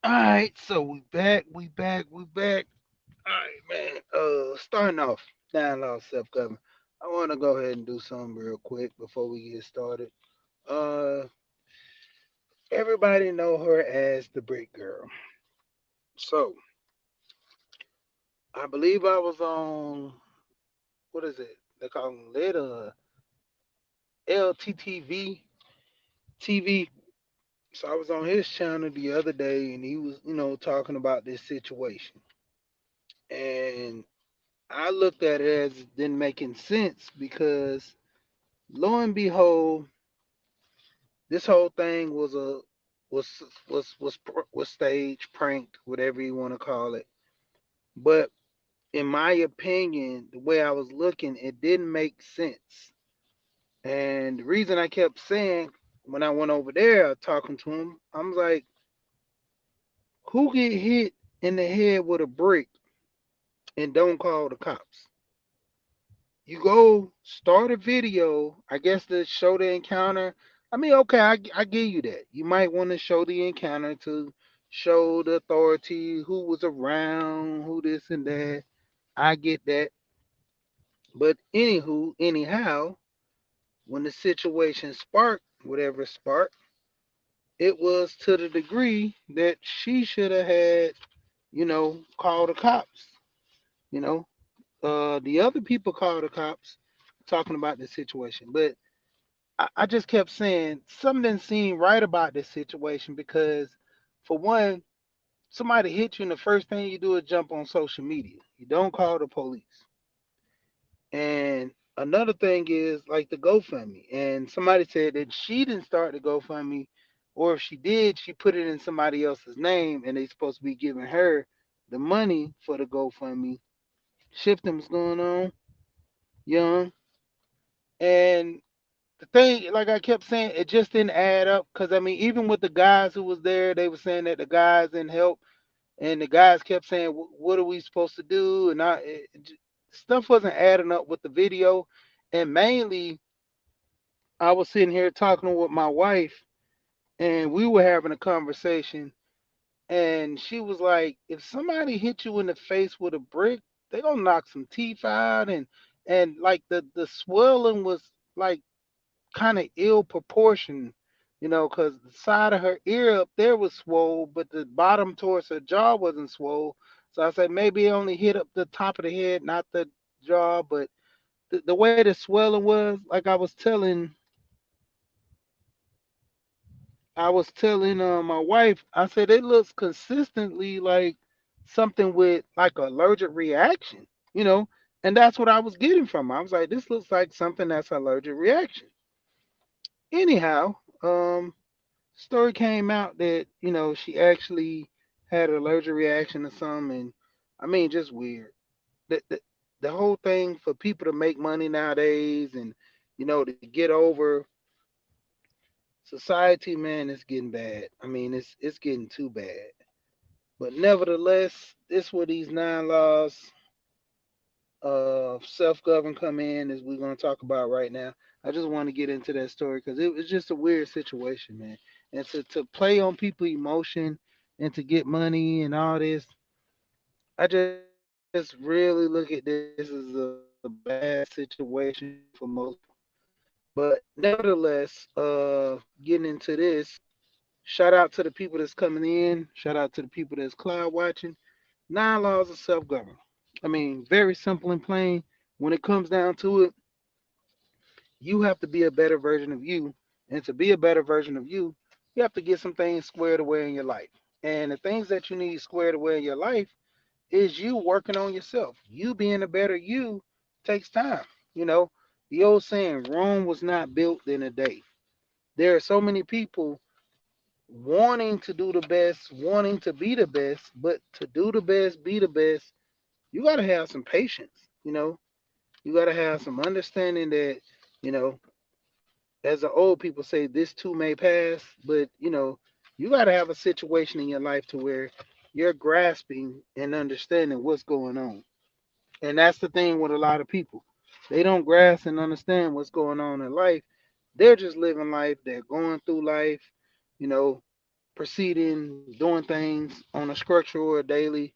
All right, so we back. All right, man. Starting off, down law self government. I want to go ahead and do something real quick before we get started. Uh, Everybody know her as the Brick Girl. So I believe I was on what is it? They call it LTTV TV. So I was on his channel the other day, and he was, talking about this situation, and I looked at it as then making sense because lo and behold, this whole thing was was staged, pranked, whatever you want to call it. But in my opinion, the way I was looking, it didn't make sense. And the reason I kept saying when I went over there talking to him, I'm like, who get hit in the head with a brick and don't call the cops? You go start a video, I guess, to show the encounter. I mean, okay, I give you that. You might want to show the encounter to show the authority who was around, who this and that. I get that. But anywho, anyhow, when the situation sparked, whatever sparked, it was to the degree that she should have had, called the cops. You know, the other people called the cops talking about the situation. But I just kept saying something didn't seem right about this situation because, for one, somebody hit you and the first thing you do is jump on social media. You don't call the police. And another thing is like the GoFundMe. And somebody said that she didn't start the GoFundMe, or if she did, she put it in somebody else's name and they supposed to be giving her the money for the GoFundMe. Shifting was going on, young. And the thing, like I kept saying, it just didn't add up. Cause I mean, even with the guys who was there, they were saying that the guys didn't help, and the guys kept saying, "What are we supposed to do?" And stuff wasn't adding up with the video, and mainly, I was sitting here talking with my wife, and we were having a conversation, and she was like, "If somebody hit you in the face with a brick, they gonna knock some teeth out, and like the swelling was like kind of ill proportioned, because the side of her ear up there was swole, but the bottom towards her jaw wasn't swole. So I said maybe it only hit up the top of the head, not the jaw. But the way the swelling was, like I was telling my wife, I said it looks consistently like something with like allergic reaction, you know, and that's what I was getting from her. I was like, this looks like something that's allergic reaction. Anyhow, story came out that she actually had an allergic reaction to some, and I mean just weird. The whole thing for people to make money nowadays, and to get over society, man, it's getting bad. I mean, it's getting too bad. But nevertheless, this where these nine laws of self-govern come in, as we're going to talk about right now. I just want to get into that story because it was just a weird situation, man. And to play on people emotion and to get money and all this, I just really look at this as a bad situation for most people. But nevertheless, getting into this, shout out to the people that's coming in. Shout out to the people that's cloud watching. Nine laws of self-government. I mean, very simple and plain. When it comes down to it, you have to be a better version of you. And to be a better version of you have to get some things squared away in your life. And the things that you need squared away in your life is you working on yourself. You being a better you takes time. You know, the old saying, Rome was not built in a day. There are so many people wanting to do the best, wanting to be the best, but to do the best, be the best, you got to have some patience. You got to have some understanding that, you know, as the old people say, this too may pass, but, you got to have a situation in your life to where you're grasping and understanding what's going on. And that's the thing with a lot of people. They don't grasp and understand what's going on in life. They're just living life. They're going through life, you know, proceeding, doing things on a structural or daily,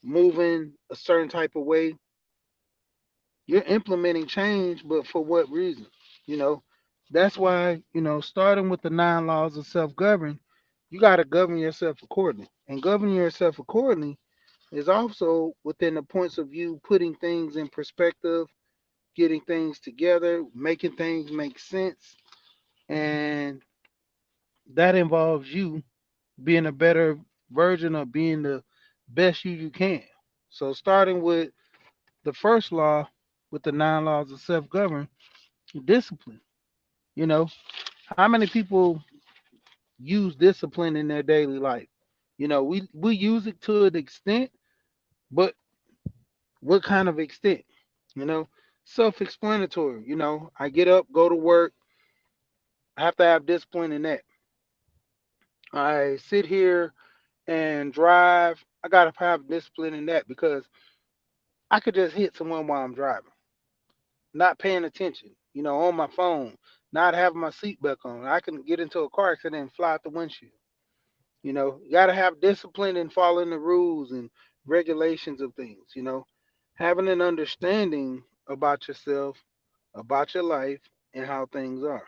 moving a certain type of way, you're implementing change, but for what reason? You know, that's why, starting with the 9 laws of self govern, you got to govern yourself accordingly. And governing yourself accordingly is also within the points of view, putting things in perspective, getting things together, making things make sense. And that involves you being a better version of being the best you can. So, starting with the first law, with the 9 laws of self govern, discipline. You know, how many people use discipline in their daily life? We use it to an extent, but what kind of extent? You know, self-explanatory. I get up, go to work. I have to have discipline in that. I sit here and drive. I gotta have discipline in that because I could just hit someone while I'm driving, not paying attention. On my phone, not having my seatbelt on. I can get into a car accident and fly out the windshield. You got to have discipline and following the rules and regulations of things. Having an understanding about yourself, about your life, and how things are.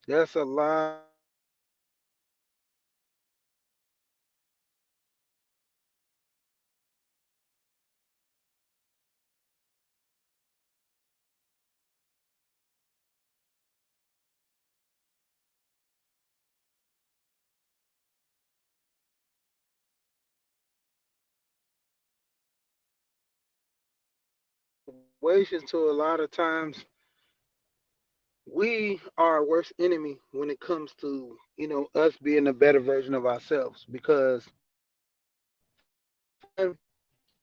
There's a lot of situations to a lot of times we are our worst enemy when it comes to us being a better version of ourselves because one,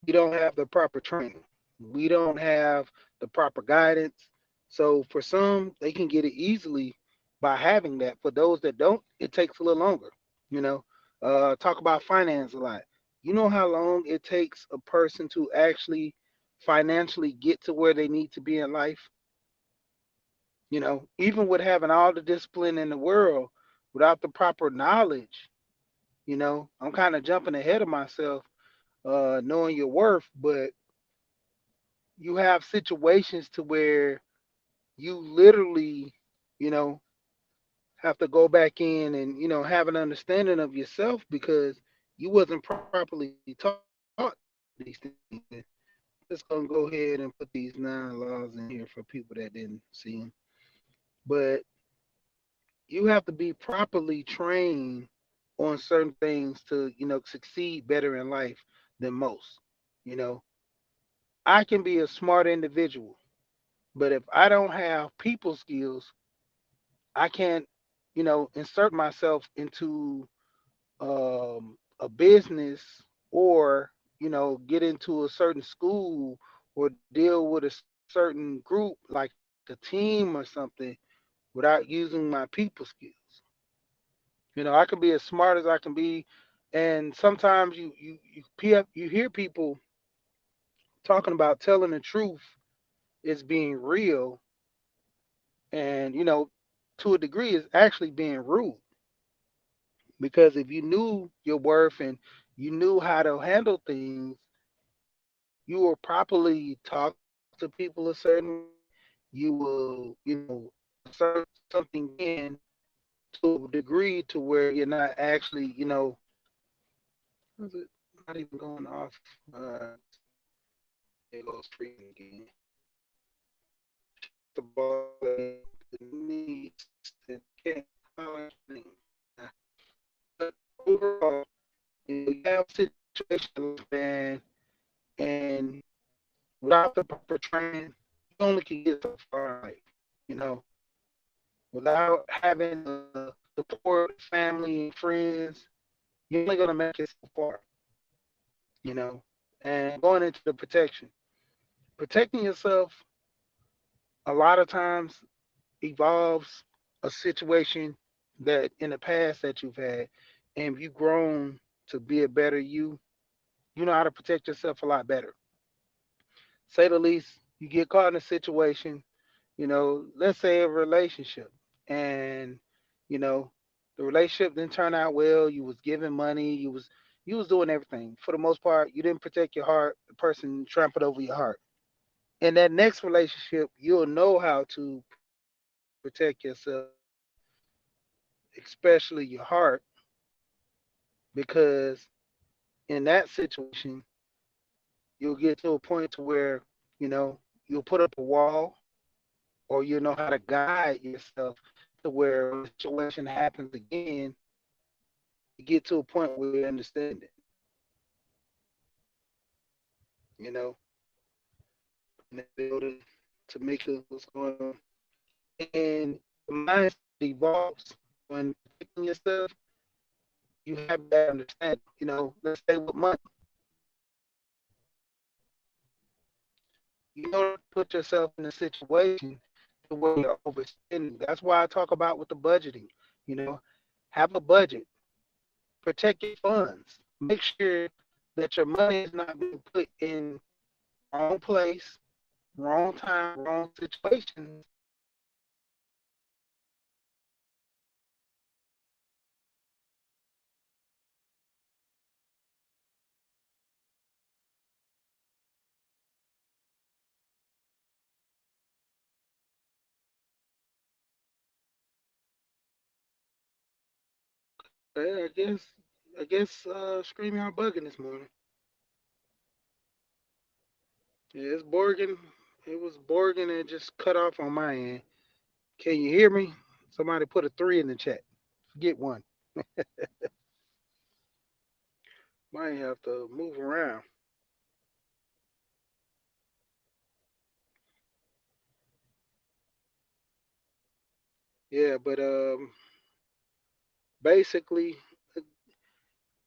we don't have the proper training. We don't have the proper guidance. So for some, they can get it easily by having that. For those that don't, it takes a little longer. You know, talk about finance a lot. You know how long it takes a person to actually financially get to where they need to be in life? Even with having all the discipline in the world, without the proper knowledge, I'm kind of jumping ahead of myself, knowing your worth, but you have situations to where you literally, you know, have to go back in and, have an understanding of yourself because you wasn't properly taught these things. And I'm just gonna go ahead and put these 9 laws in here for people that didn't see them. But you have to be properly trained on certain things to, succeed better in life than most. You know, I can be a smart individual, but if I don't have people skills, I can't, insert myself into a business or, get into a certain school or deal with a certain group like a team or something without using my people skills. I can be as smart as I can be, and sometimes you hear people talking about telling the truth is being real, and to a degree is actually being rude because if you knew your worth and you knew how to handle things, you will properly talk to people a certain way. You will, assert something in to a degree to where you're not actually, is it not even going off? Let's see. There goes freezing again. Shout the ball and the needs and can't holler at your name. Uh, But overall, you have situations in life, man, and without the proper training, you only can get so far in life. You know, without having the support, family, and friends, you're only gonna make it so far. You know, and going into the protection, protecting yourself a lot of times evolves a situation that in the past that you've had, and if you've grown to be a better you, you know how to protect yourself a lot better. Say the least, you get caught in a situation, let's say a relationship, and you know The relationship didn't turn out well. You was giving money. You was doing everything. For the most part, you didn't protect your heart. The person trampled over your heart. In that next relationship, you'll know how to protect yourself, especially your heart, because in that situation, you'll get to a point to where, you know, you'll put up a wall, or you'll know how to guide yourself to where when the situation happens again, you get to a point where you understand it, you know. In the building, Tamika, what's going on? And the mindset evolves when protecting yourself. You have that understanding. You know, let's say with money, you don't have to put yourself in a situation to where you're overspending. That's why I talk about with the budgeting. You know, have a budget, protect your funds, make sure that your money is not being put in wrong place, wrong time, wrong situations that will cause you to spend money that you don't need to spend. Okay, I guess StreamYard bugging this morning. Yeah, it's Borging. It was Borging and just cut off on my end. Can you hear me? Somebody put a three in the chat. Forget one. Might have to move around. Yeah, but basically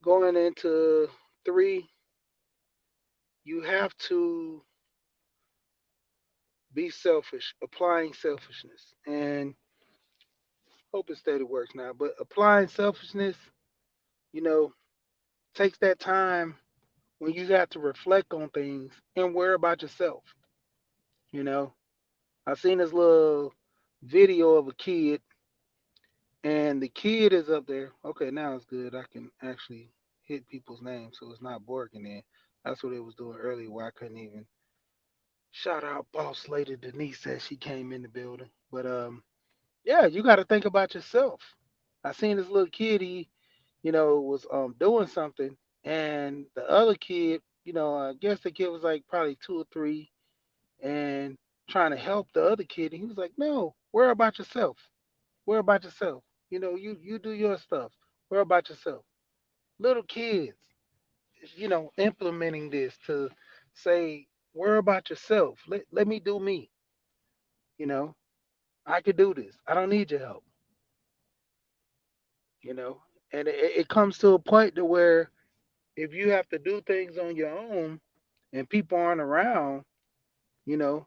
going into three, you have to be selfish, applying selfishness. And hope it steady works now. But applying selfishness, you know, takes that time when you got to reflect on things and worry about yourself. You know, I seen this little video of a kid, and the kid is up there. Okay, now it's good. I can actually hit people's names, so it's not Borgin in. That's what it was doing earlier, where I couldn't even shout out boss lady Denise as she came in the building. But yeah, you got to think about yourself. I seen this little kid. He, was doing something, and the other kid, I guess the kid was like probably 2 or 3, and trying to help the other kid. And he was like, "No, worry about yourself. Worry about yourself. You do your stuff. Worry about yourself." Little kids, implementing this to say, "Worry about yourself. Let me do me. You know, I could do this. I don't need your help." You know, and it comes to a point to where if you have to do things on your own and people aren't around, you know,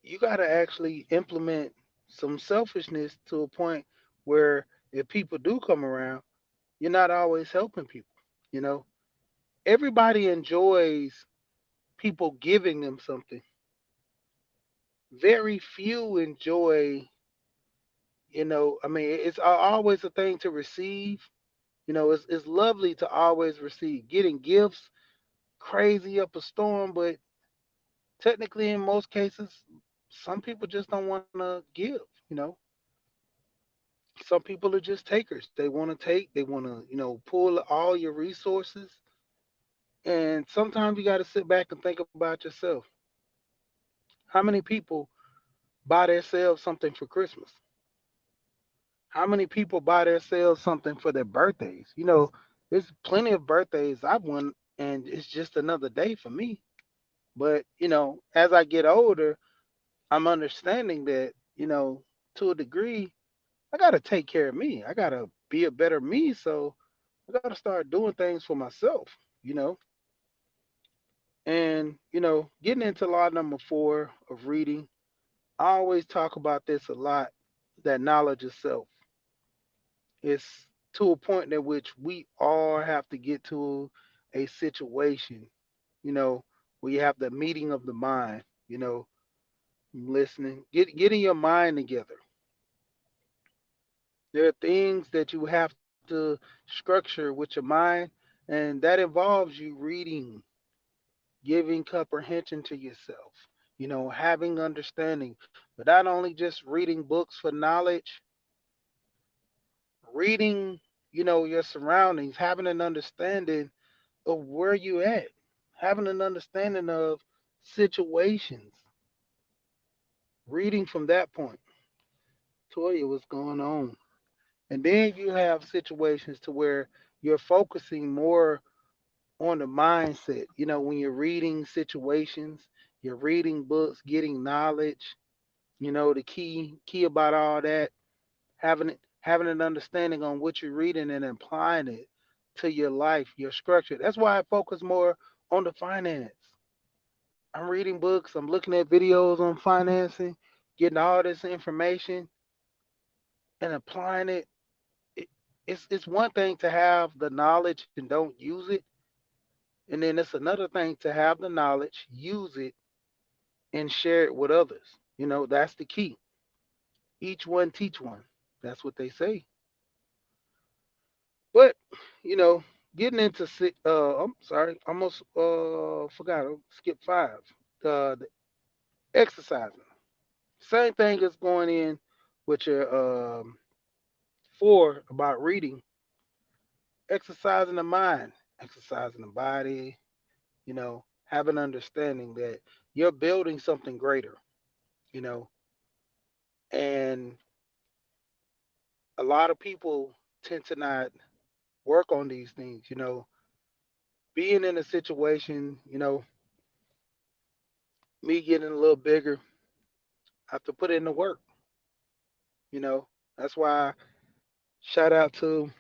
you got to actually implement some selfishness to a point where if people do come around, you're not always helping people. You know, everybody enjoys people giving them something. Very few enjoy, I mean, it's always a thing to receive. It's lovely to always receive. Getting gifts, crazy up a storm, but technically, in most cases, some people just don't want to give. You know, some people are just takers. They want to take. They want to, pull all your resources. And sometimes you got to sit back and think about yourself. How many people buy themselves something for Christmas? How many people buy themselves something for their birthdays? There's plenty of birthdays I've won, and it's just another day for me. But as I get older, I'm understanding that to a degree, I gotta take care of me. I gotta be a better me. So I gotta start doing things for myself. You know, and getting into law number 4 of reading, I always talk about this a lot. That knowledge of self. It's to a point at which we all have to get to a situation, you know, where you have the meeting of the mind, listening, getting your mind together, There are things that you have to structure with your mind, and that involves you reading, giving comprehension to yourself, having understanding, but not only just reading books for knowledge, reading, your surroundings, having an understanding of where you at, having an understanding of situations, reading from that point. Toya, what's going on? And then you have situations to where you're focusing more on the mindset. When you're reading situations, you're reading books, getting knowledge. The key about all that, having an understanding on what you're reading and applying it to your life, your structure. That's why I focus more on the finance. I'm reading books, I'm looking at videos on financing, getting all this information and applying it. it it's one thing to have the knowledge and don't use it, and then it's another thing to have the knowledge, use it, and share it with others. That's the key. Each one teach one. That's what they say. But you know, getting into I'm sorry, almost forgot. Skip five. The exercising. Same thing as going in with your four about reading. Exercising the mind, exercising the body. Have an understanding that you're building something greater. You know, and a lot of people tend to not work on these things. Being in a situation, me getting a little bigger, I have to put in the work. You know, that's why shout out to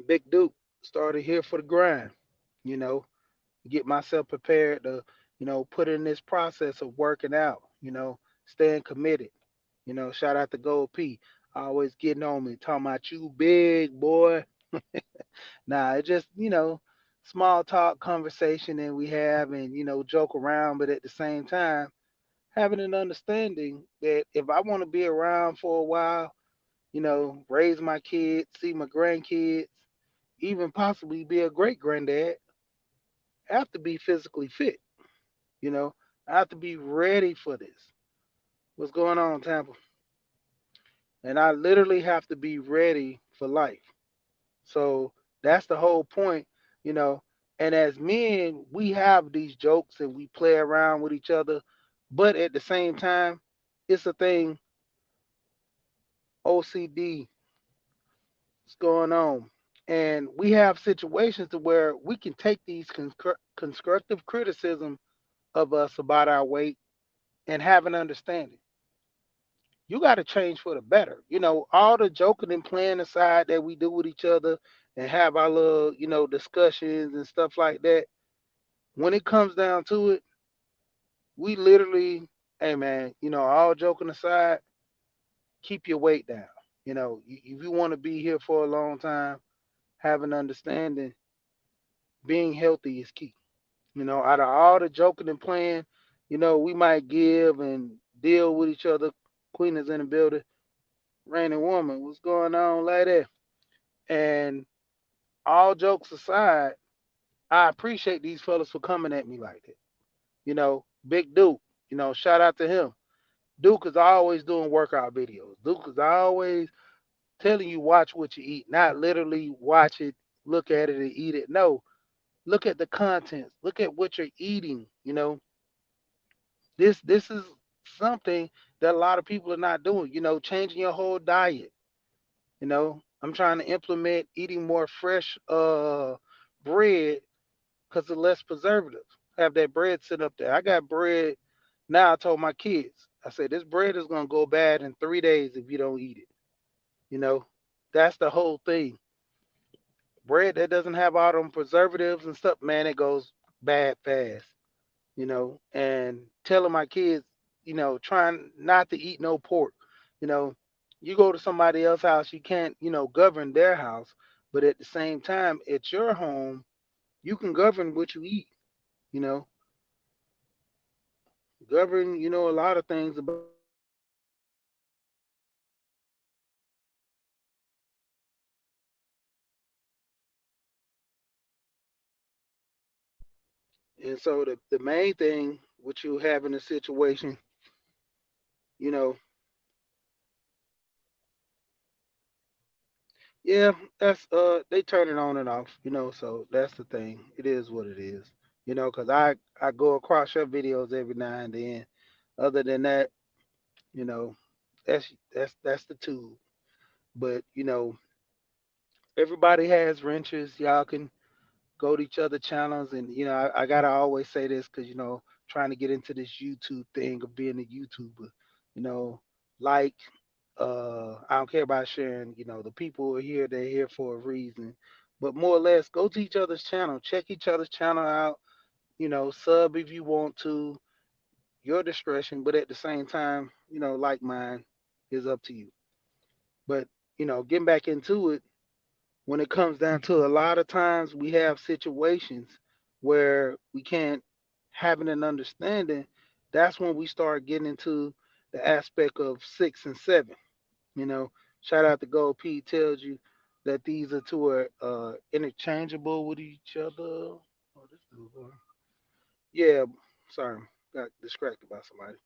Big Duke. Started here for the grind. You know, get myself prepared to, put in this process of working out. Staying committed. Shout out to Gold P. Always getting on me, talking about you big boy. Nah, it just, small talk conversation and we have and, joke around, but at the same time, having an understanding that if I want to be around for a while, raise my kids, see my grandkids, even possibly be a great granddad, I have to be physically fit. You know, I have to be ready for this. What's going on, Tampa? And I literally have to be ready for life. So that's the whole point, you know. And as men, we have these jokes and we play around with each other, but at the same time, it's a thing. OCD is going on, and we have situations to where we can take these constructive criticism of us about our weight and have an understanding. You got to change for the better. All the joking and playing aside that we do with each other and have our little, discussions and stuff like that. When it comes down to it, we literally, hey man, all joking aside, keep your weight down. If you want to be here for a long time, have an understanding, being healthy is key. Out of all the joking and playing, we might give and deal with each other. Queen is in the building. Raining woman, what's going on, lady? And all jokes aside, I appreciate these fellas for coming at me like that. Big Duke, shout out to him. Duke is always doing workout videos. Duke is always telling you watch what you eat, not literally watch it, look at it and eat it. No, look at the contents. Look at what you're eating. This is something that a lot of people are not doing. Changing your whole diet. I'm trying to implement eating more fresh bread because of less preservatives. Have that bread sit up there. I got bread now. I told my kids, I said this bread is gonna go bad in 3 days if you don't eat it. You know, that's the whole thing. Bread that doesn't have all them preservatives and stuff, man, it goes bad fast. And telling my kids, trying not to eat no pork. You know, you go to somebody else's house, you can't, govern their house, but at the same time, at your home, you can govern what you eat. You know, govern, a lot of things about what you eat. And so the main thing with you having a situation, you know, yeah, that's they turn it on and off, so that's the thing. It is what it is. Cause I go across your videos every now and then. Other than that, you know, that's the tube. But everybody has wrenches. Y'all can go to each other channels, and I gotta always say this because trying to get into this YouTube thing of being a YouTuber, you know, like I don't care about sharing. The people who are here, they're here for a reason. But more or less, go to each other's channel, check each other's channel out. Sub if you want to, your discretion. But at the same time, like mine, is up to you. But getting back into it, when it comes down to a lot of times we have situations where we can't having an understanding. That's when we start getting into the aspect of 6 and 7. You know, shout out to Gold P tells you that these are two are interchangeable with each other. Oh, this dude going. Yeah, sorry, got distracted by somebody.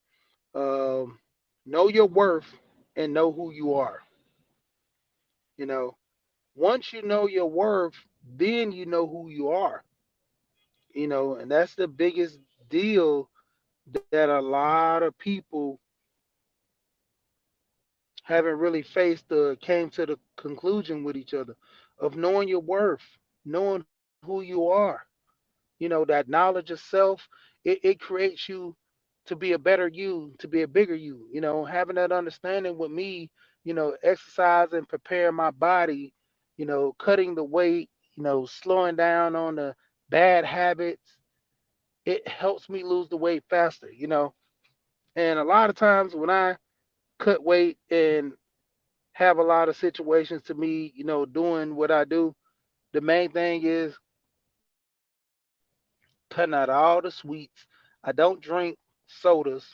Um, know your worth and know who you are. You know, once you know your worth, then you know who you are. And that's the biggest deal that a lot of people haven't really faced or came to the conclusion with each other of knowing your worth, knowing who you are. That knowledge of self, it creates you to be a better you, to be a bigger you. Having that understanding with me, exercising, preparing my body, cutting the weight, slowing down on the bad habits, it helps me lose the weight faster. And a lot of times when I cut weight and have a lot of situations to me, doing what I do, the main thing is cutting out all the sweets. I don't drink sodas.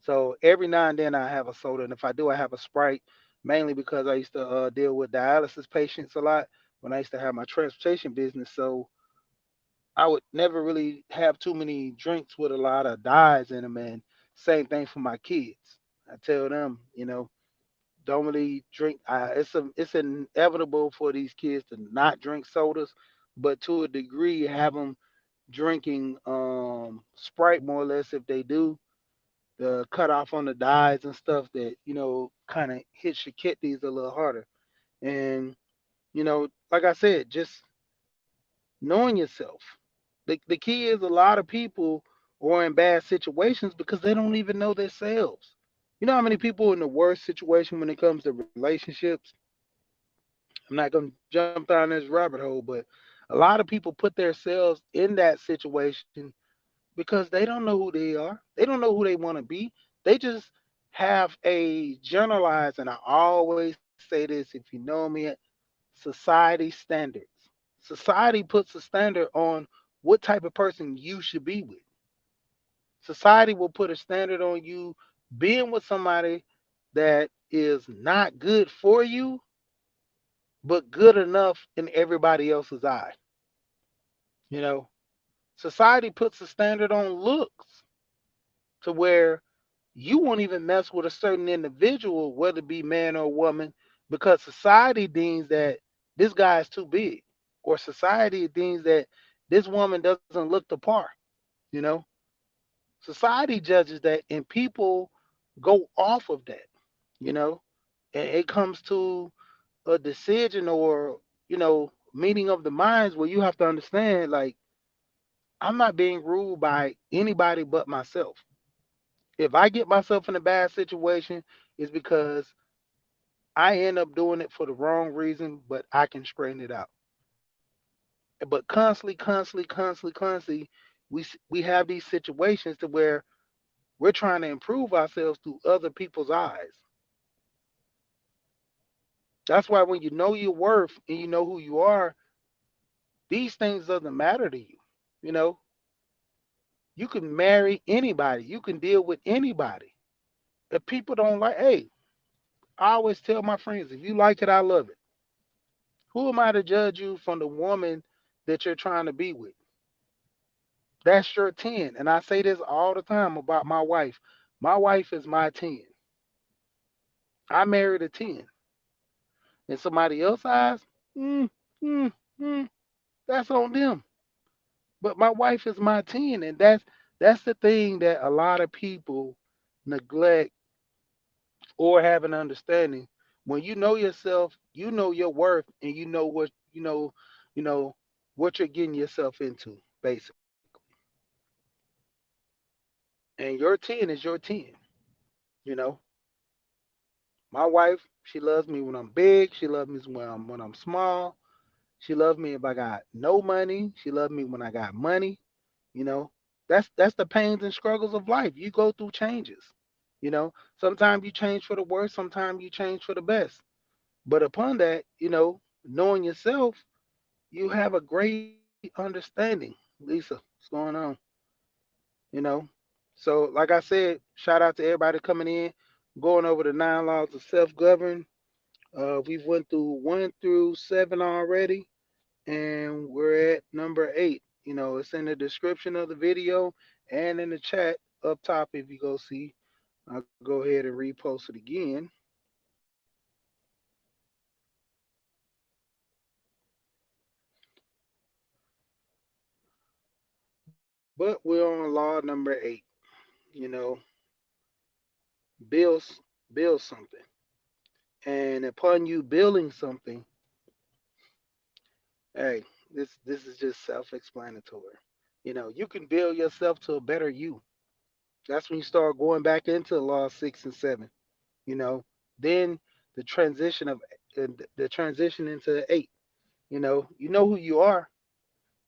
So every now and then I have a soda. And if I do, I have a Sprite, mainly because I used to deal with dialysis patients a lot when I used to have my transportation business. So I would never really have too many drinks with a lot of dyes in them. And same thing for my kids. I tell them, don't really drink. It's inevitable for these kids to not drink sodas, but to a degree, have them drinking Sprite more or less if they do. The cut off on the dyes and stuff that kind of hits your kidneys a little harder. And like I said, just knowing yourself. The key is a lot of people are in bad situations because they don't even know themselves. You know how many people in the worst situation when it comes to relationships? I'm not gonna jump down this rabbit hole, but a lot of people put themselves in that situation because they don't know who they are. They don't know who they want to be. They just have a generalized, and I always say this if you know me, society standards. Society puts a standard on what type of person you should be with. Society will put a standard on you being with somebody that is not good for you, but good enough in everybody else's eye. You know, society puts a standard on looks to where you won't even mess with a certain individual, whether it be man or woman, because society deems that this guy is too big, or society deems that this woman doesn't look the part. You know, society judges that, and people go off of that. You know, and it comes to a decision or meeting of the minds where you have to understand, like, I'm not being ruled by anybody but myself. If I get myself in a bad situation, it's because I end up doing it for the wrong reason, but I can straighten it out. But constantly, we have these situations to where we're trying to improve ourselves through other people's eyes. That's why when you know your worth and you know who you are, these things doesn't matter to you. You know, you can marry anybody, you can deal with anybody. If people don't like, hey, I always tell my friends, if you like it, I love it. Who am I to judge you from the woman that you're trying to be with? That's your 10. And I say this all the time about my wife. My wife is my 10. I married a 10. In somebody else's eyes, mm, mm, mm, that's on them. But my wife is my 10. And that's the thing that a lot of people neglect or have an understanding. When you know yourself, you know your worth, and you know what you know what you're getting yourself into, basically. And your 10 is your 10. You know, my wife, she loves me when I'm big. She loves me when I'm small. She loves me if I got no money. She loves me when I got money. You know, that's the pains and struggles of life. You go through changes. Sometimes you change for the worse. Sometimes you change for the best. But upon that, knowing yourself, you have a great understanding. Lisa, what's going on? You know. So, like I said, shout out to everybody coming in, going over the 9 laws of self-govern. We've went through 1 through 7 already, and we're at number 8. It's in the description of the video and in the chat up top. If you go see, I'll go ahead and repost it again. But we're on law number 8. You know, build build something, and upon you building something, hey, this is just self-explanatory. You can build yourself to a better you. That's when you start going back into law 6 and 7. You know, then the transition of the transition into 8. You know who you are.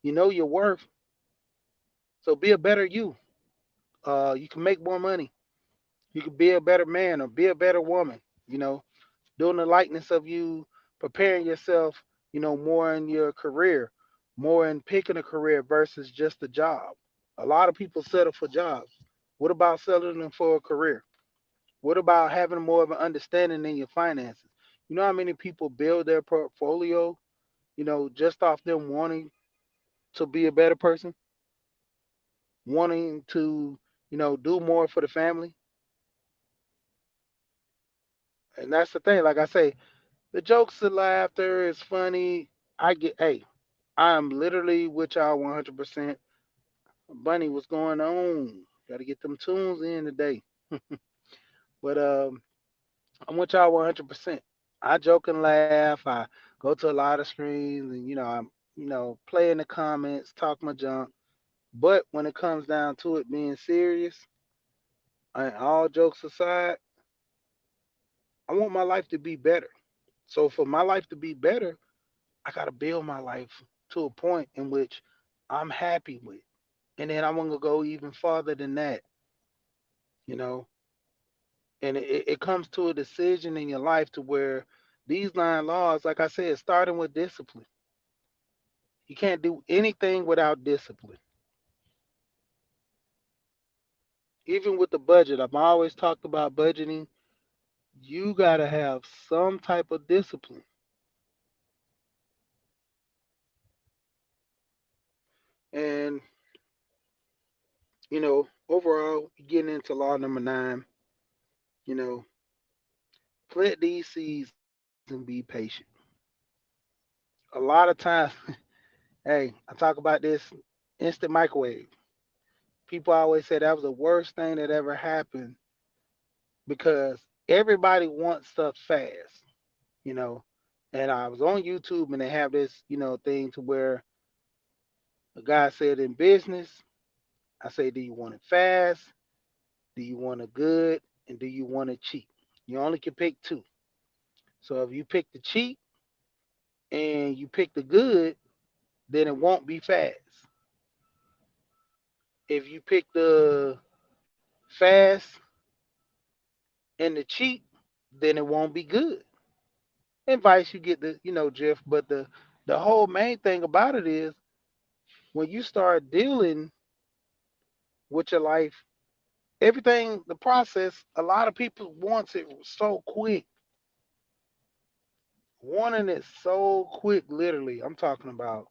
You know your worth. So be a better you. You can make more money. You can be a better man or be a better woman. You know, doing the likeness of you, preparing yourself, more in your career, more in picking a career versus just a job. A lot of people settle for jobs. What about settling for a career? What about having more of an understanding in your finances? You know how many people build their portfolio, just off them wanting to be a better person, wanting to, do more for the family? And that's the thing. Like I say, the jokes, the laughter is funny. Hey, I'm literally with y'all 100%. Bunny, what's going on? Got to get them tunes in today. But I'm with y'all 100%. I joke and laugh. I go to a lot of streams and, I'm, play in the comments, talk my junk. But when it comes down to it being serious, and all jokes aside, I want my life to be better. So for my life to be better, I got to build my life to a point in which I'm happy with. And then I want to go even farther than that, you know. And it comes to a decision in your life to where these 9 laws, like I said, starting with discipline. You can't do anything without discipline. Even with the budget, I've always talked about budgeting. You got to have some type of discipline. And, overall, getting into law number 9, you know, plant these seeds and be patient. A lot of times, hey, I talk about this instant microwave. People always say that was the worst thing that ever happened because everybody wants stuff fast, you know. And I was on YouTube and they have this, thing to where a guy said in business, I say, do you want it fast? Do you want it good? And do you want it cheap? You only can pick two. So if you pick the cheap and you pick the good, then it won't be fast. If you pick the fast and the cheap, then it won't be good. And vice, you get the, drift. But the whole main thing about it is when you start dealing with your life, everything, the process, a lot of people wants it so quick. Wanting it so quick, literally. I'm talking about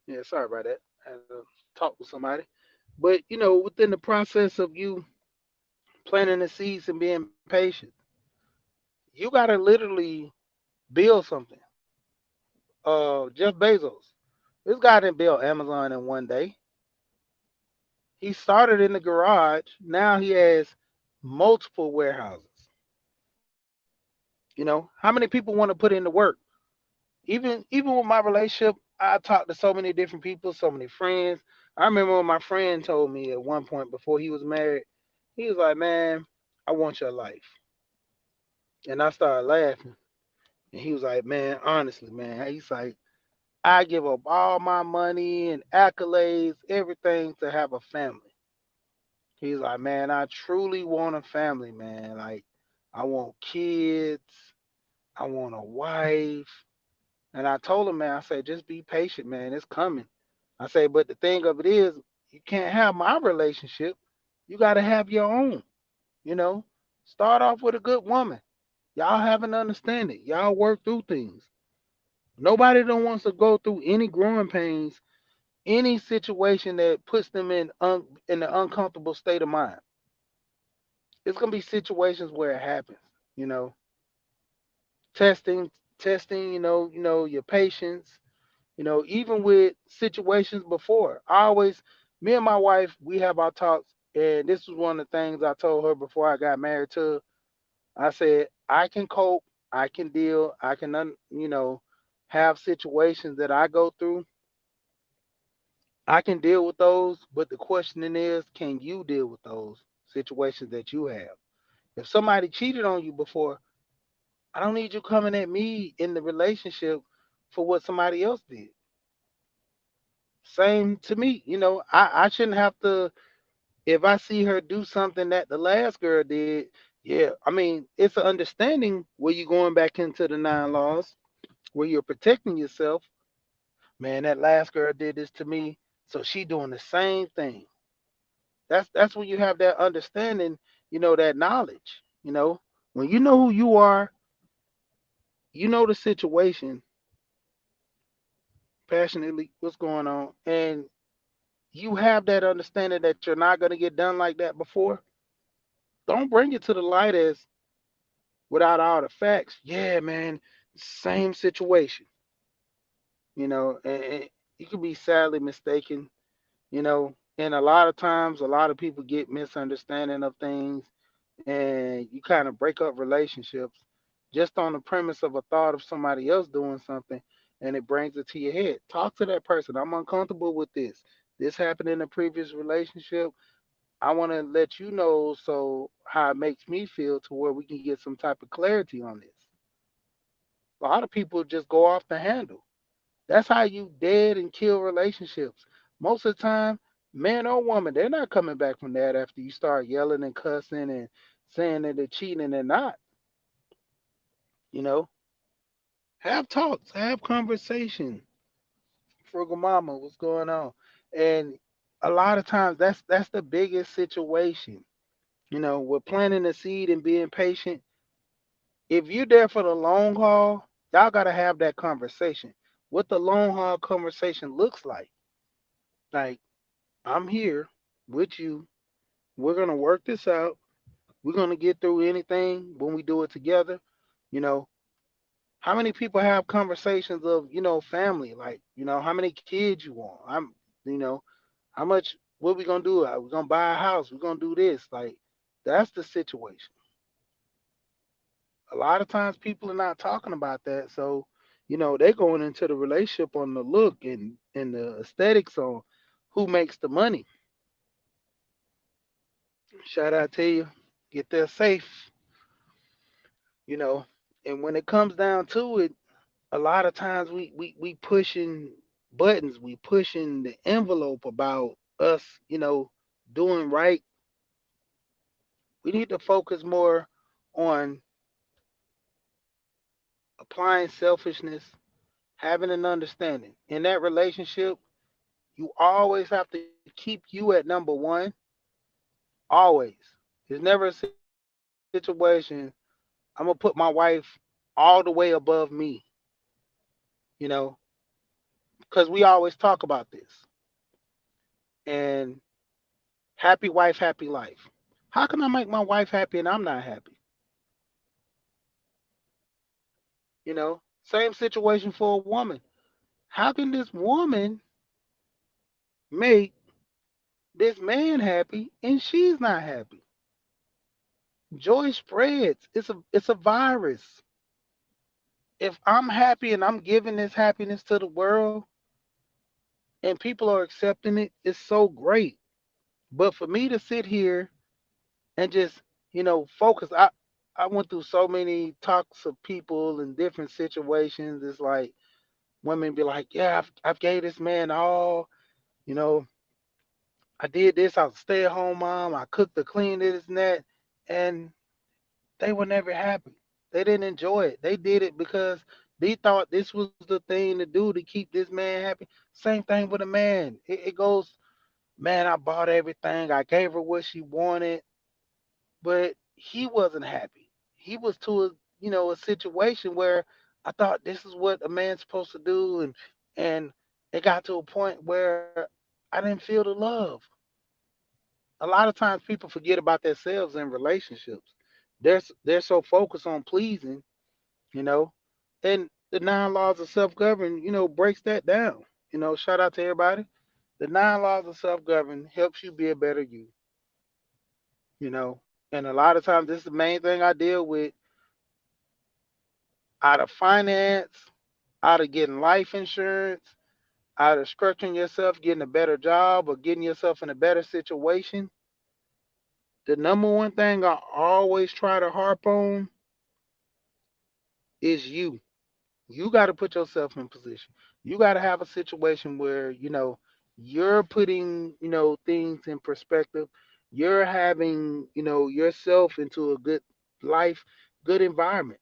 Yeah, sorry about that. I had to talk with somebody. But within the process of you planting the seeds and being patient, you gotta literally build something. Jeff Bezos, this guy didn't build Amazon in one day. He started in the garage. Now he has multiple warehouses. How many people want to put in the work? Even with my relationship, I talked to so many different people, so many friends. I remember when my friend told me at one point before he was married, he was like, "Man, I want your life," and I started laughing. And he was like, "Man, honestly, man," he's like, "I give up all my money and accolades, everything to have a family." He's like, "Man, I truly want a family, man. Like, I want kids, I want a wife." And I told him, man, I said, just be patient, man. It's coming. I say, but the thing of it is, you can't have my relationship. You got to have your own. You know, start off with a good woman. Y'all have an understanding. Y'all work through things. Nobody don't wants to go through any growing pains, any situation that puts them in an uncomfortable state of mind. It's gonna be situations where it happens. You know, testing, testing. Your patience. Even with situations before. Me and my wife, we have our talks, and this was one of the things I told her before I got married to her. I said, I can cope, I can deal, I can, have situations that I go through. I can deal with those, but the question is, can you deal with those situations that you have? If somebody cheated on you before, I don't need you coming at me in the relationship for what somebody else did. Same to me. I shouldn't have to, if I see her do something that the last girl did, yeah, I mean, it's an understanding where you're going back into the nine laws, where you're protecting yourself. Man, that last girl did this to me, so she doing the same thing. That's when you have that understanding, that knowledge. When you know who you are, you know the situation passionately, what's going on, and you have that understanding that you're not going to get done like that before. Don't bring it to the light as without all the facts. Yeah, man, same situation. And you could be sadly mistaken. And a lot of times, a lot of people get misunderstanding of things, and you kind of break up relationships just on the premise of a thought of somebody else doing something, and it brings it to your head. Talk to that person. I'm uncomfortable with this. This happened in a previous relationship. I want to let you know so how it makes me feel to where we can get some type of clarity on this. A lot of people just go off the handle. That's how you dead and kill relationships. Most of the time, man or woman, they're not coming back from that after you start yelling and cussing and saying that they're cheating and they're not. You know, have talks, have conversation. Frugal mama, what's going on? And a lot of times, that's the biggest situation. We're planting a seed and being patient. If you're there for the long haul, y'all gotta have that conversation. What the long haul conversation looks like. Like, I'm here with you. We're gonna work this out. We're gonna get through anything when we do it together. You know, how many people have conversations of, family, like, how many kids you want? You know, how much, what we gonna do? Are we gonna buy a house? We're gonna do this. Like, that's the situation. A lot of times people are not talking about that. So, they're going into the relationship on the look and the aesthetics on who makes the money. Shout out to you. Get there safe, you know. And when it comes down to it, a lot of times we pushing buttons, we pushing the envelope about us, doing right. We need to focus more on applying selfishness, having an understanding. In that relationship, you always have to keep you at number one. Always. There's never a situation I'm gonna put my wife all the way above me, you know. because we always talk about this. And happy wife, happy life. How can I make my wife happy and I'm not happy? Same situation for a woman. How can this woman make this man happy and she's not happy? Joy spreads. It's a virus. If I'm happy and I'm giving this happiness to the world and people are accepting it, it's so great. But for me to sit here and just, focus, I went through so many talks of people in different situations. It's like women be like, "Yeah, I've gave this man all, you know, I did this, I was a stay-at-home mom, I cooked, the clean, this and that," and they were never happy. They didn't enjoy it. They did it because they thought this was the thing to do to keep this man happy. Same thing with a man. It goes, man, I bought everything. I gave her what she wanted, but he wasn't happy. He was to a situation where I thought this is what a man's supposed to do, and it got to a point where I didn't feel the love. A lot of times people forget about themselves in relationships. They're so focused on pleasing, you know, and the 9 laws of self-govern, breaks that down. Shout out to everybody. The 9 laws of self-govern helps you be a better you, and a lot of times this is the main thing I deal with out of finance, out of getting life insurance, out of structuring yourself, getting a better job, or getting yourself in a better situation. The number one thing I always try to harp on is you. You got to put yourself in position. You got to have a situation where, you're putting, things in perspective. You're having, yourself into a good life, good environment.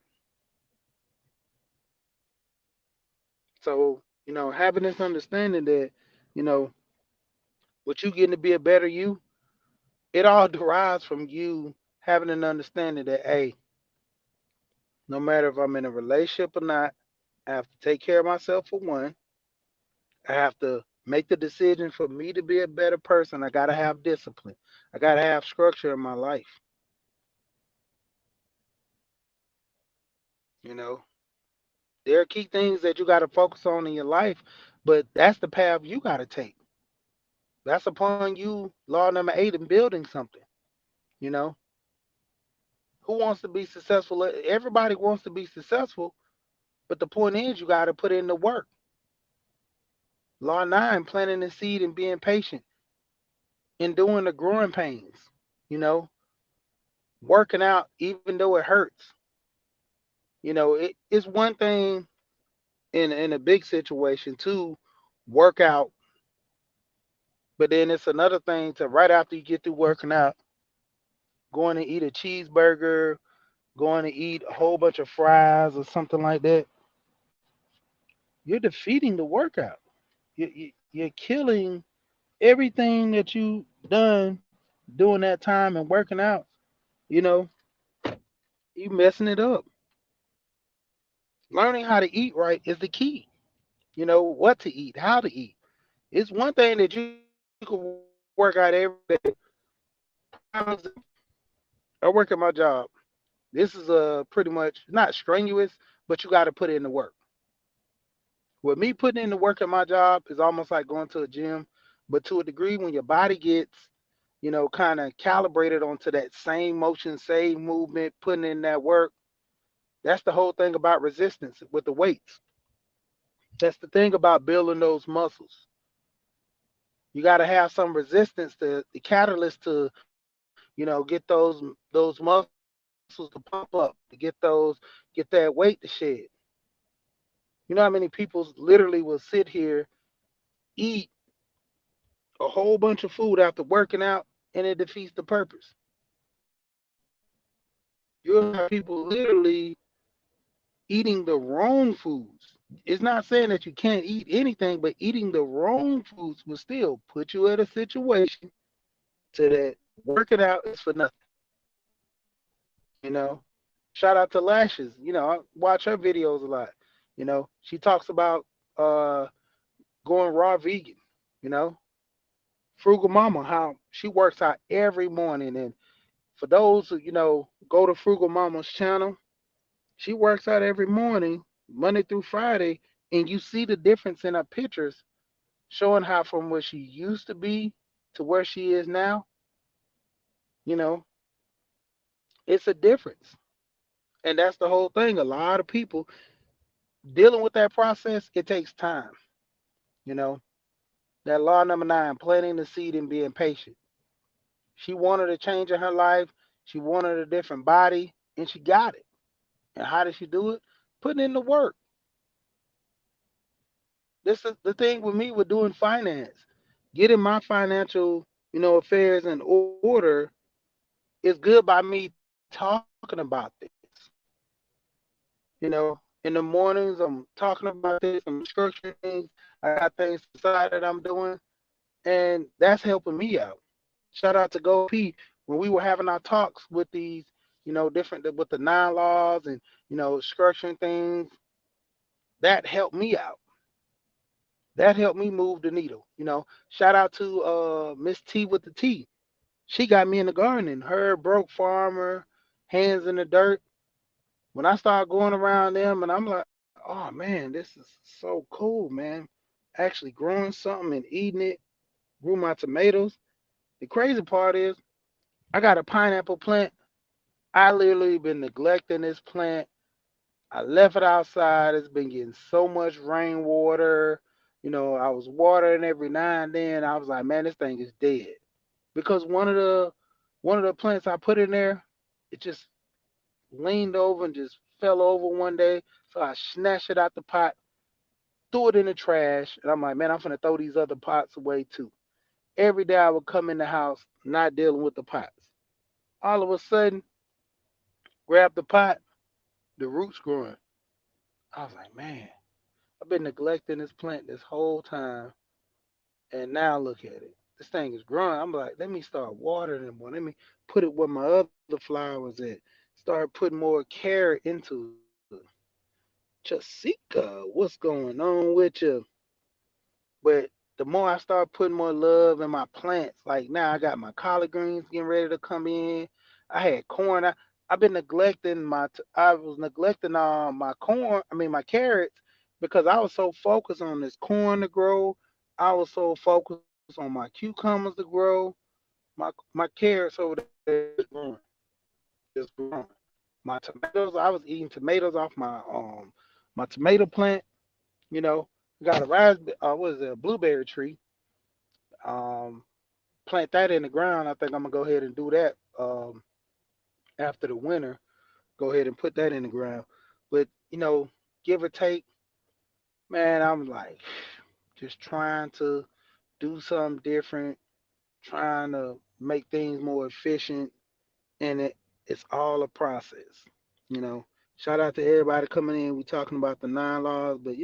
So, having this understanding that, you know, what you getting to be a better you, it all derives from you having an understanding that, hey, no matter if I'm in a relationship or not, I have to take care of myself for one. I have to make the decision for me to be a better person. I got to have discipline. I got to have structure in my life. You know, there are key things that you got to focus on in your life, but that's the path you got to take. That's upon you, law number 8, in building something. You know, who wants to be successful? Everybody wants to be successful, but the point is you got to put in the work. Law 9, planting the seed and being patient, enduring the growing pains. You know, working out even though it hurts. It's one thing in a big situation to work out, but then it's another thing to right after you get through working out, going to eat a cheeseburger, going to eat a whole bunch of fries or something like that. You're defeating the workout. You're killing everything that you done during that time and working out. You know, you messing it up. Learning how to eat right is the key. What to eat, how to eat. It's one thing that you can work out every day. Prime example, I work at my job. This is pretty much not strenuous, but you got to put in the work. With me putting in the work at my job is almost like going to a gym, but to a degree, when your body gets, kind of calibrated onto that same motion, same movement, putting in that work, that's the whole thing about resistance with the weights. That's the thing about building those muscles. You got to have some resistance to the catalyst to, get those muscles to pump up, to get that weight to shed. You know how many people literally will sit here, eat a whole bunch of food after working out, and it defeats the purpose. You'll have people literally eating the wrong foods. It's not saying that you can't eat anything, but eating the wrong foods will still put you in a situation to that working out is for nothing. You know, shout out to Lashes. I watch her videos a lot. She talks about uh going raw vegan, you know. Frugal Mama, how she works out every morning. And for those who, go to Frugal Mama's channel, she works out every morning, Monday through Friday, and you see the difference in her pictures, showing how from where she used to be to where she is now, you know, it's a difference. And that's the whole thing. A lot of people dealing with that process, it takes time, you know. That law number nine, planting the seed and being patient. She wanted a change in her life. She wanted a different body, and she got it. And how did she do it? Putting in the work. This is the thing with me with doing finance. Getting my financial, affairs in order is good by me talking about this. In the mornings I'm talking about this, I'm structuring things. I got things inside that I'm doing, and that's helping me out. Shout out to Go P when we were having our talks with these, different with the nine laws and structuring things. That helped me out. That helped me move the needle. Shout out to Miss T with the T. She got me in the gardening. Her broke farmer, hands in the dirt. When I started going around them, and I'm like, oh man, this is so cool, man. Actually growing something and eating it. Grew my tomatoes. The crazy part is, I got a pineapple plant. I literally been neglecting this plant. I left it outside. It's been getting so much rainwater. I was watering every now and then. I was like, man, this thing is dead. Because one of the plants I put in there, it just leaned over and just fell over one day. So I snatched it out the pot, threw it in the trash, and I'm like, man, I'm gonna throw these other pots away too. Every day I would come in the house not dealing with the pots. All of a sudden, grab the pot, the roots growing. I was like, man, I've been neglecting this plant this whole time, and now look at it. This thing is growing. I'm like, let me start watering it more. Let me put it where my other flowers at. Start putting more care into it. Chasika, what's going on with you? But the more I start putting more love in my plants, like now I got my collard greens getting ready to come in. I had corn. I've been neglecting I was neglecting my corn. I mean my carrots because I was so focused on this corn to grow. I was so focused on my cucumbers to grow. My carrots over there is just growing, just growing. My tomatoes, I was eating tomatoes off my tomato plant. You know, got a raspberry, what is it, a blueberry tree. Um, Plant that in the ground. I think I'm gonna go ahead and do that after the winter. Go ahead and put that in the ground. But give or take, man, I'm like just trying to do something different, trying to make things more efficient, and it's all a process. You know, Shout out to everybody coming in. We talking about the nine laws, but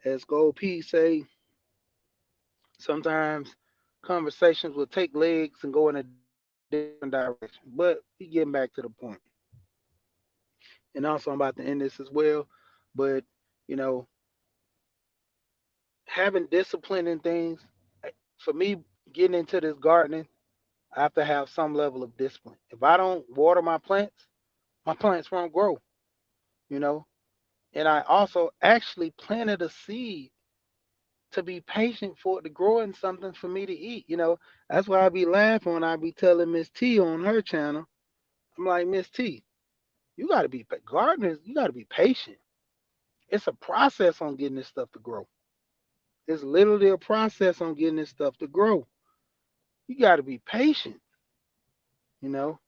as Gold P say, sometimes conversations will take legs and go in a different direction. But we getting back to the point. And also, I'm about to end this as well. But you know, having discipline in things, for me, getting into this gardening, I have to have some level of discipline. If I don't water my plants won't grow. You know, and I also actually planted a seed to be patient for it to grow in something for me to eat. That's why I be laughing when I be telling Miss T on her channel. I'm like, Miss T, you got to be gardeners. You got to be patient. It's a process on getting this stuff to grow. It's literally a process on getting this stuff to grow. You got to be patient. You know.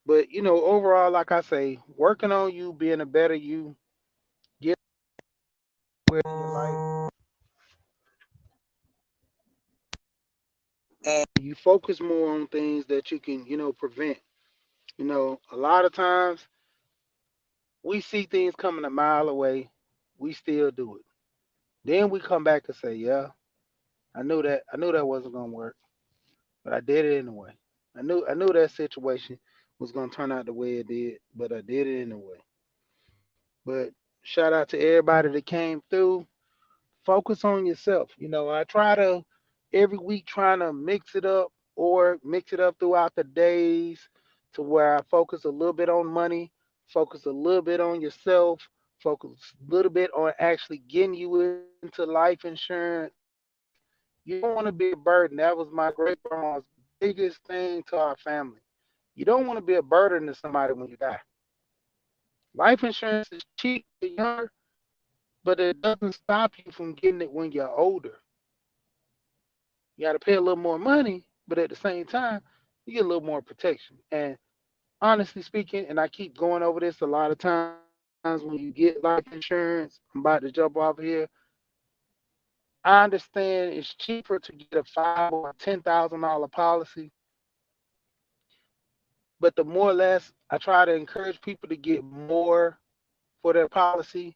But overall, like I say, working on you, being a better you, get where you like, and you focus more on things that you can, prevent. A lot of times we see things coming a mile away, we still do it. Then we come back and say, "Yeah, I knew that wasn't gonna work, but I did it anyway. I knew that situation was gonna turn out the way it did, but I did it anyway." But Shout out to everybody that came through. Focus on yourself. I try to every week trying to mix it up or mix it up throughout the days to where I focus a little bit on money, focus a little bit on yourself, focus a little bit on actually getting you into life insurance. You don't want to be a burden. That was my great grandma's biggest thing to our family. You don't want to be a burden to somebody when you die. Life insurance is cheap when you're younger, but it doesn't stop you from getting it when you're older. You got to pay a little more money, but at the same time, you get a little more protection. And honestly speaking, and I keep going over this a lot of times when you get life insurance, I'm about to jump off here. I understand it's cheaper to get a $5,000 or $10,000 policy, but the more or less I try to encourage people to get more for their policy,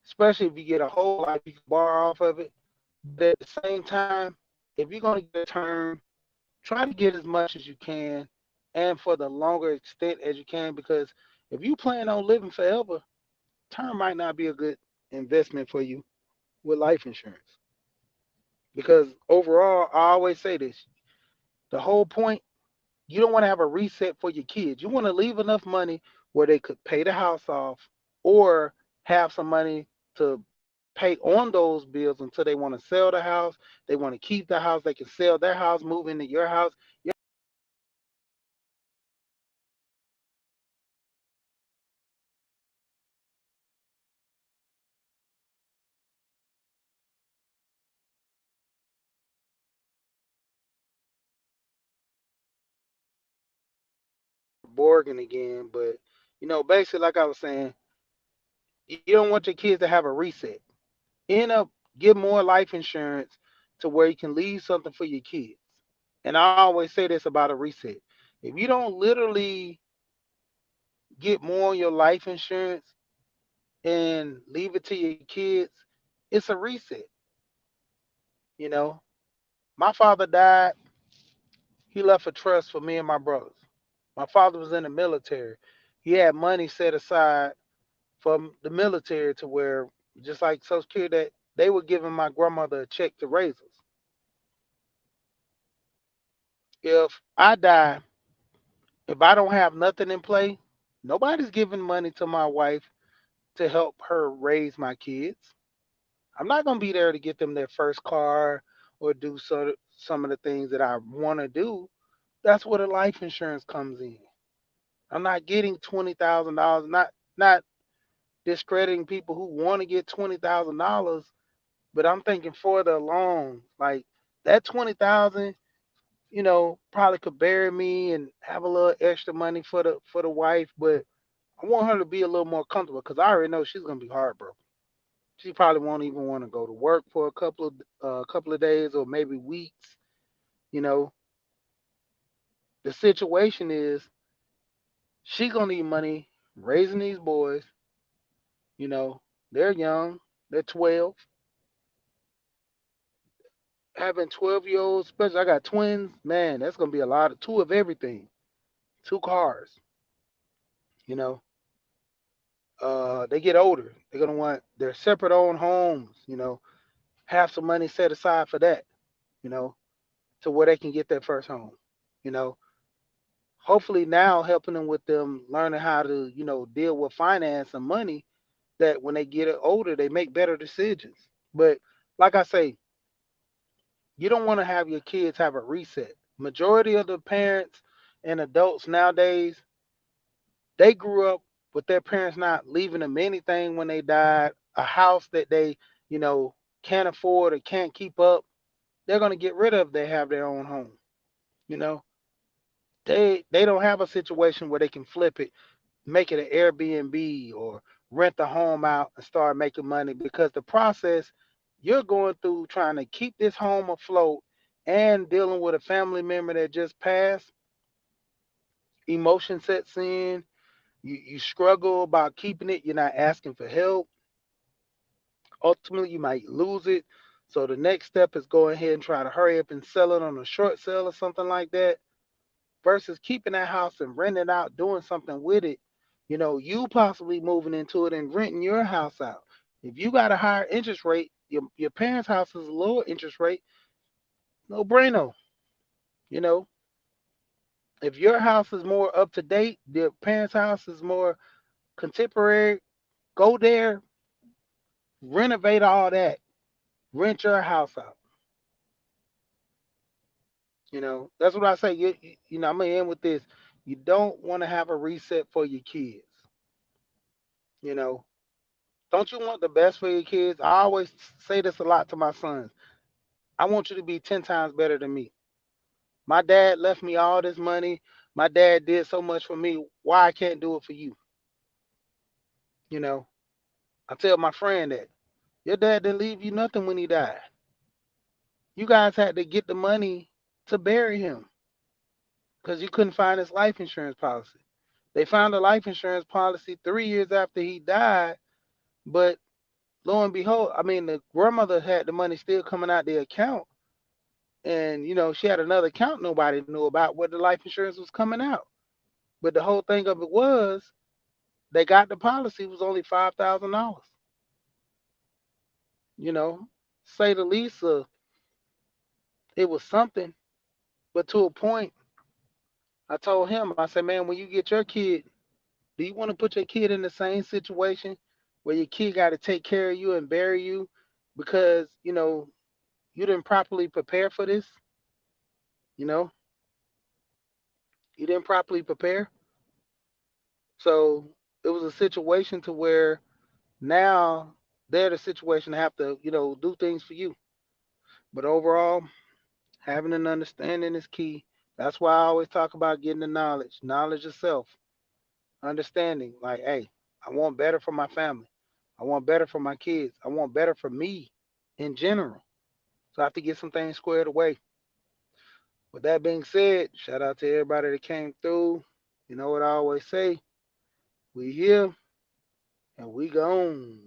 especially if you get a whole life, you can borrow off of it. But at the same time, if you're going to get a term, try to get as much as you can and for the longer extent as you can because if you plan on living forever, term might not be a good investment for you with life insurance. Because overall, I always say this the whole point, you don't want to have a reset for your kids. You want to leave enough money where they could pay the house off or have some money to pay on those bills until they want to sell the house. They want to keep the house. They can sell their house, move into your house. Your house is already paid for. So you don't have to worry about having to pay for the house or start bargaining again. But basically, like I was saying, you don't want your kids to have a reset. End up get more life insurance to where you can leave something for your kids. And I always say this about a reset. If you don't literally get more on your life insurance and leave it to your kids, it's a reset. You know, my father died. He left a trust for me and my brothers. My father was in the military. He had money set aside from the military to where, just like Social Security, that they were giving my grandmother a check to raise us. If I die, if I don't have nothing in play, nobody's giving money to my wife to help her raise my kids. I'm not going to be there to get them their first car or do some of the things that I want to do. That's where the life insurance comes in. I'm not getting $20,000. Not discrediting people who want to get $20,000, but I'm thinking further along. Like that 20,000, probably could bury me and have a little extra money for the wife, but I want her to be a little more comfortable because I already know she's gonna be heartbroken. She probably won't even want to go to work for a couple of days or maybe weeks. You know, the situation is she's gonna need money raising these boys. You know, they're young, they're 12. Having 12-year olds, especially I got twins, man, that's gonna be a lot of two of everything, two cars. You know, they get older, they're gonna want their separate own homes. Have some money set aside for that. You know, to where they can get their first home. You know, hopefully now helping them learning how to deal with finance and money that when they get older they make better decisions. But like I say, you don't want to have your kids have a reset. Majority of the parents and adults nowadays, they grew up with their parents not leaving them anything when they died, a house that they you know can't afford or can't keep up. They're going to get rid of if they have their own home. you know they don't have a situation where they can flip it, make it an Airbnb or rent the home out and start making money, because the process you're going through trying to keep this home afloat and dealing with a family member that just passed, emotion sets in. You struggle about keeping it. You're not asking for help. Ultimately, you might lose it. So the next step is go ahead and try to hurry up and sell it on a short sale or something like that, versus keeping that house and renting it out, doing something with it You possibly moving into it and renting your house out. If you got a higher interest rate, your parents' house is a lower interest rate, no brainer. You know, if your house is more up to date, your parents' house is more contemporary, go there, renovate all that, rent your house out. That's what I say. I'm gonna end with this. You don't want to have a reset for your kids. You know, don't you want the best for your kids? I always say this a lot to my sons. I want you to be 10 times better than me. My dad left me all this money. My dad did so much for me. Why I can't do it for you? You know, I tell my friend that your dad didn't leave you nothing when he died. You guys had to get the money to bury him because you couldn't find his life insurance policy. They found a life insurance policy 3 years after he died, but lo and behold, I mean, the grandmother had the money still coming out the account, and she had another account nobody knew about where the life insurance was coming out. But the whole thing of it was they got the policy was only $5,000. You know, say the least, it was something. But to a point, I told him, I said, man, when you get your kid, do you want to put your kid in the same situation where your kid got to take care of you and bury you because you didn't properly prepare for this? You know, you didn't properly prepare. So it was a situation to where now they're the situation to have to do things for you. But overall, having an understanding is key. That's why I always talk about getting the knowledge of self, understanding. Like, hey, I want better for my family. I want better for my kids. I want better for me in general. So I have to get some things squared away. With that being said, shout out to everybody that came through. You know what I always say? We here and we gone.